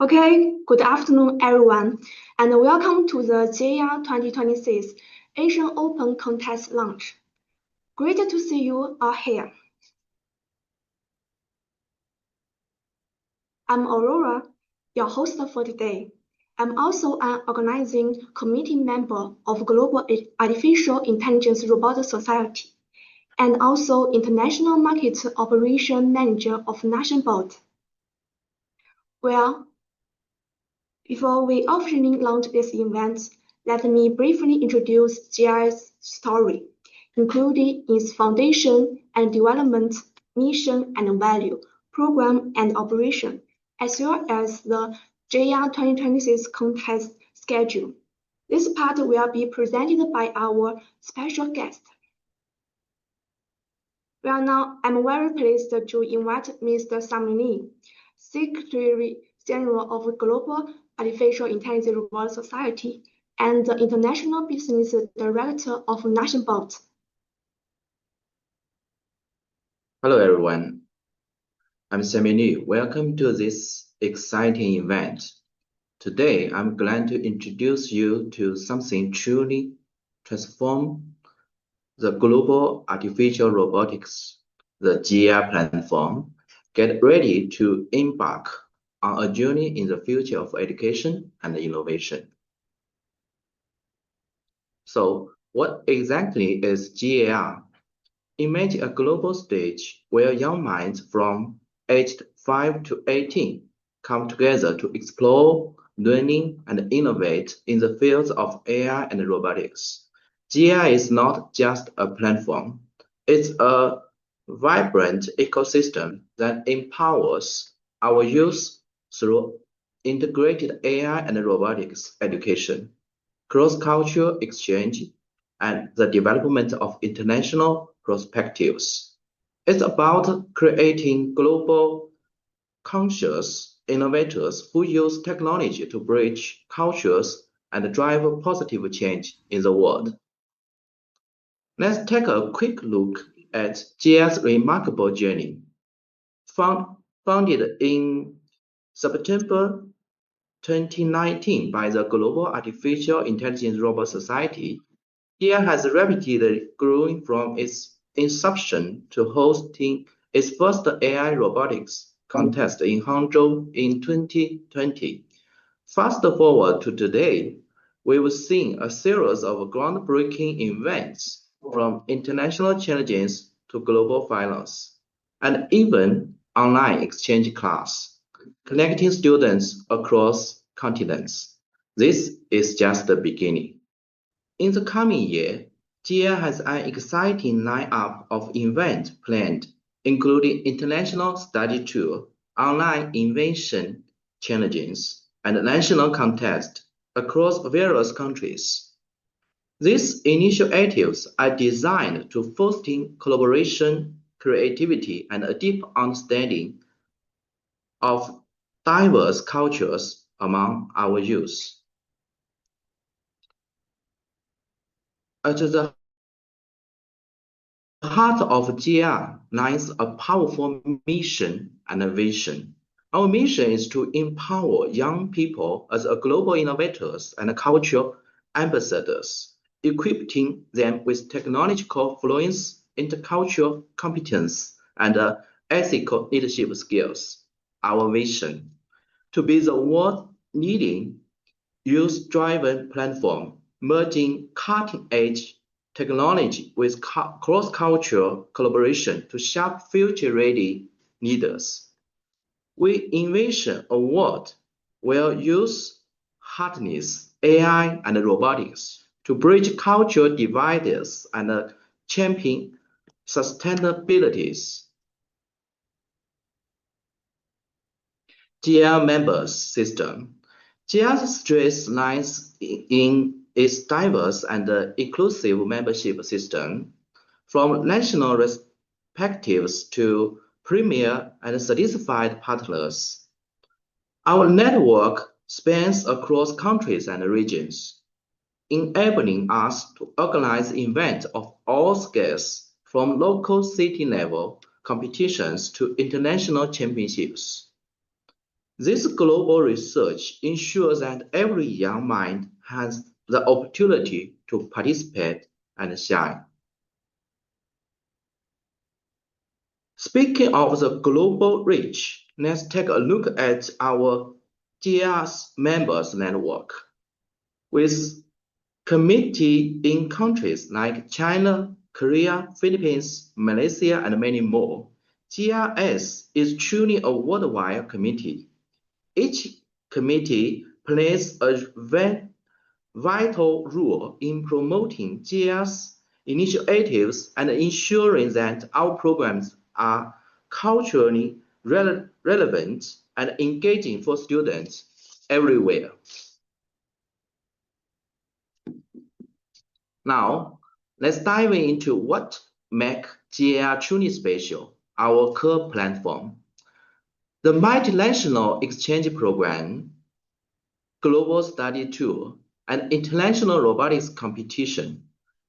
Okay, good afternoon, everyone, and welcome to the JR 2026 Asian Open Contest launch. Great to see you all here. I'm Aurora, your host for today. I'm also an organizing committee member of Global Artificial Intelligence Robotics Society and also International Market Operation Manager of NationBot. Well, before we officially launch this event, let me briefly introduce GI's story, including its foundation and development, mission and value, program and operation, as well as the JR 2026 contest schedule. This part will be presented by our special guest. Well, now I'm very pleased to invite Mr. Simon Lee, Secretary General of Global Artificial Intelligence Robotics Society and the International Business Director of NationBot. Hello everyone, I'm Simon Lee. Welcome to this exciting event. Today, I'm glad to introduce you to something truly transform the global artificial robotics, the GR platform. Get ready to embark on a journey in the future of education and innovation. So, what exactly is GAR? Imagine a global stage where young minds from aged 5 to 18 come together to explore, learning, and innovate in the fields of AI and robotics. GI is not just a platform, it's a vibrant ecosystem that empowers our youth through integrated AI and robotics education, cross-cultural exchange, and the development of international perspectives. It's about creating global conscious innovators who use technology to bridge cultures and drive positive change in the world. Let's take a quick look at GI's remarkable journey. Founded in September 2019 by the Global Artificial Intelligence Robot Society, GI has rapidly grown from its inception to hosting its first AI robotics contest in Hangzhou in 2020. Fast forward to today, we've seen a series of groundbreaking events from international challenges to global finance, and even online exchange class, connecting students across continents. This is just the beginning. In the coming year, GIA has an exciting lineup of events planned, including international study tour, online invention challenges, and national contests across various countries. These initiatives are designed to foster collaboration, creativity, and a deep understanding of diverse cultures among our youth. At the heart of GR lies a powerful mission and a vision. Our mission is to empower young people as global innovators and cultural ambassadors, equipping them with technological fluence, intercultural competence, and ethical leadership skills. Our vision to be the world's leading youth-driven platform, merging cutting-edge technology with cross-cultural collaboration to shape future-ready leaders. We envision a world where youth harness AI and robotics to bridge cultural divides and champion sustainability. GR members system. GR's strength lies in its diverse and inclusive membership system, from national perspectives to premier and certified partners. Our network spans across countries and regions, enabling us to organize events of all scales, from local city-level competitions to international championships. This global research ensures that every young mind has the opportunity to participate and shine. Speaking of the global reach, let's take a look at our GIA's members network. With committee in countries like China, Korea, Philippines, Malaysia, and many more, GIS is truly a worldwide committee. Each committee plays a vital role in promoting GIS initiatives and ensuring that our programs are culturally relevant and engaging for students everywhere. Now, let's dive into what makes GIA truly special, our core platform. The Multinational Exchange Program, Global Study Tour, and International Robotics Competition.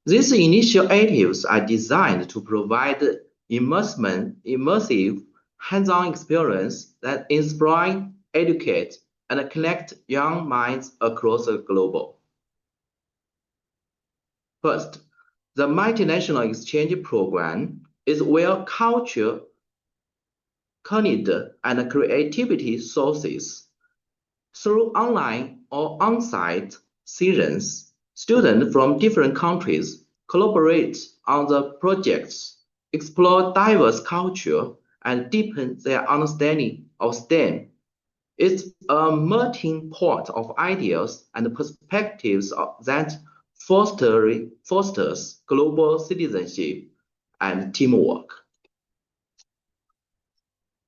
These initiatives are designed to provide immersive, hands-on experience that inspire, educate, and connect young minds across the globe. First, the Multinational Exchange Program is where culture, culinary, and creativity sources. Through online or on-site sessions, students from different countries collaborate on the projects, explore diverse culture, and deepen their understanding of STEM. It's a melting pot of ideas and perspectives that fosters global citizenship and teamwork.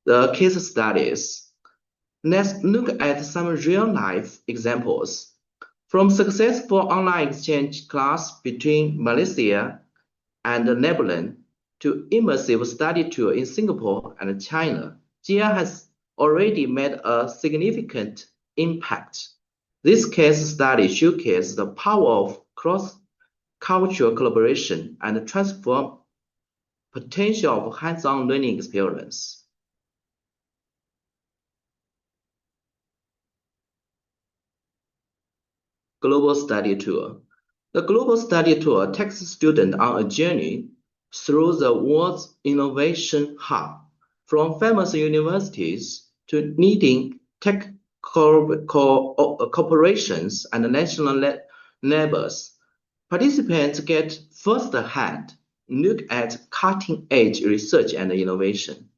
The case studies. Let's look at some real-life examples. From successful online exchange class between Malaysia and the Netherlands to immersive study tour in Singapore and China, GIA has already made a significant impact. This case study showcases the power of cross-cultural collaboration and transform potential of hands-on learning experience. Global Study Tour. The Global Study Tour takes students on a journey through the world's innovation hub, from famous universities to leading tech corporations and national labs. Participants get first-hand look at cutting-edge research and innovation.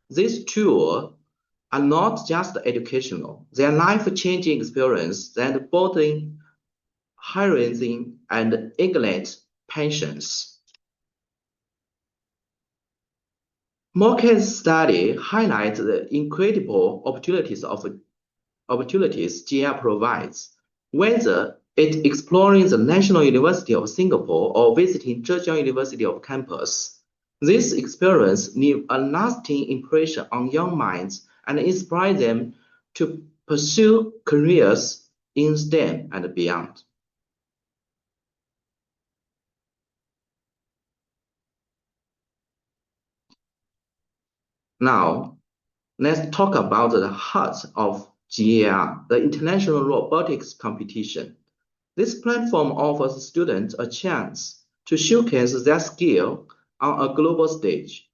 This tour are not just educational, they are life-changing experiences that broaden horizons and ignite passions. More case studies highlight the incredible opportunities GIA provides, whether it's exploring the National University of Singapore or visiting Zhejiang University of campus. This experience leaves a lasting impression on young minds and inspire them to pursue careers in STEM and beyond. Now, let's talk about the heart of GIA, the International Robotics Competition. This platform offers students a chance to showcase their skill on a global stage,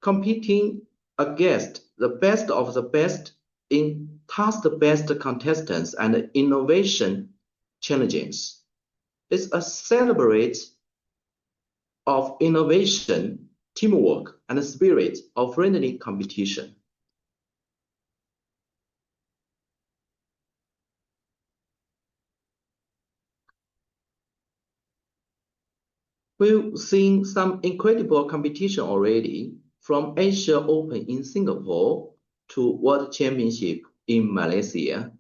competing against the best of the best in task-based contestants and innovation challenges. It's a celebration of innovation, teamwork, and the spirit of friendly competition. We've seen some incredible competition already, from Asia Open in Singapore to World Championship in Malaysia.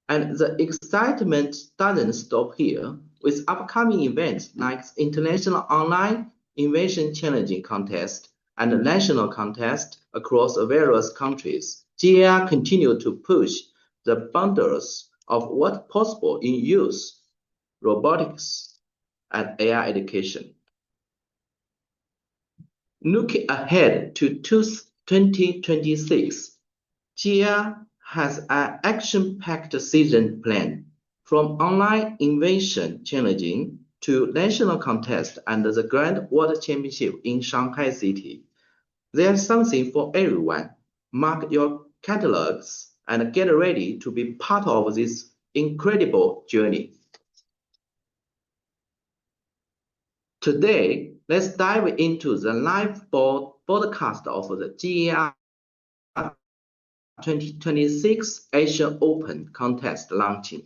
And the excitement doesn't stop here. With upcoming events like International Online Invention Challenging Contest and national contest across various countries, GIA continues to push the boundaries of what's possible in youth, robotics, and AI education. Looking ahead to 2026, GIA has an action-packed season plan, from online invention challenging to national contest and the Grand World Championship in Shanghai City. There's something for everyone. Mark your catalogs and get ready to be part of this incredible journey. Today, let's dive into the live broadcast of the GER 2026 Asian Open contest launching.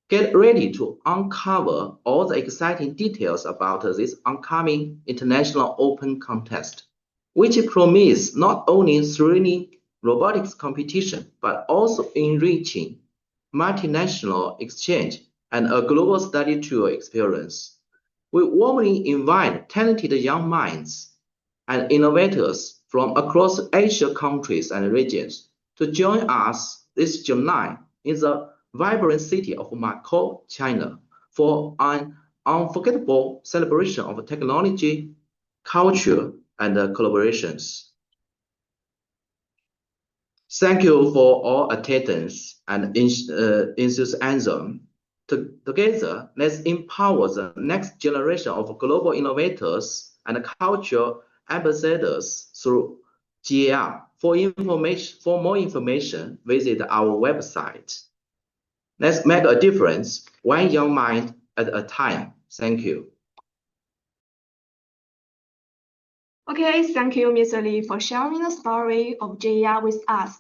Get ready to uncover all the exciting details about this upcoming International Open contest, which promises not only thrilling robotics competition, but also enriching multinational exchange and a global study tour experience. We warmly invite talented young minds and innovators from across Asia countries and regions to join us this July in the vibrant city of Macau, China, for an unforgettable celebration of technology, culture, and collaborations. Thank you for all attendance and enthusiasm. Together, let's empower the next generation of global innovators and cultural ambassadors through GER. For more information, visit our website. Let's make a difference, one young mind at a time. Thank you. Okay, thank you, Mr. Li, for sharing the story of GER with us.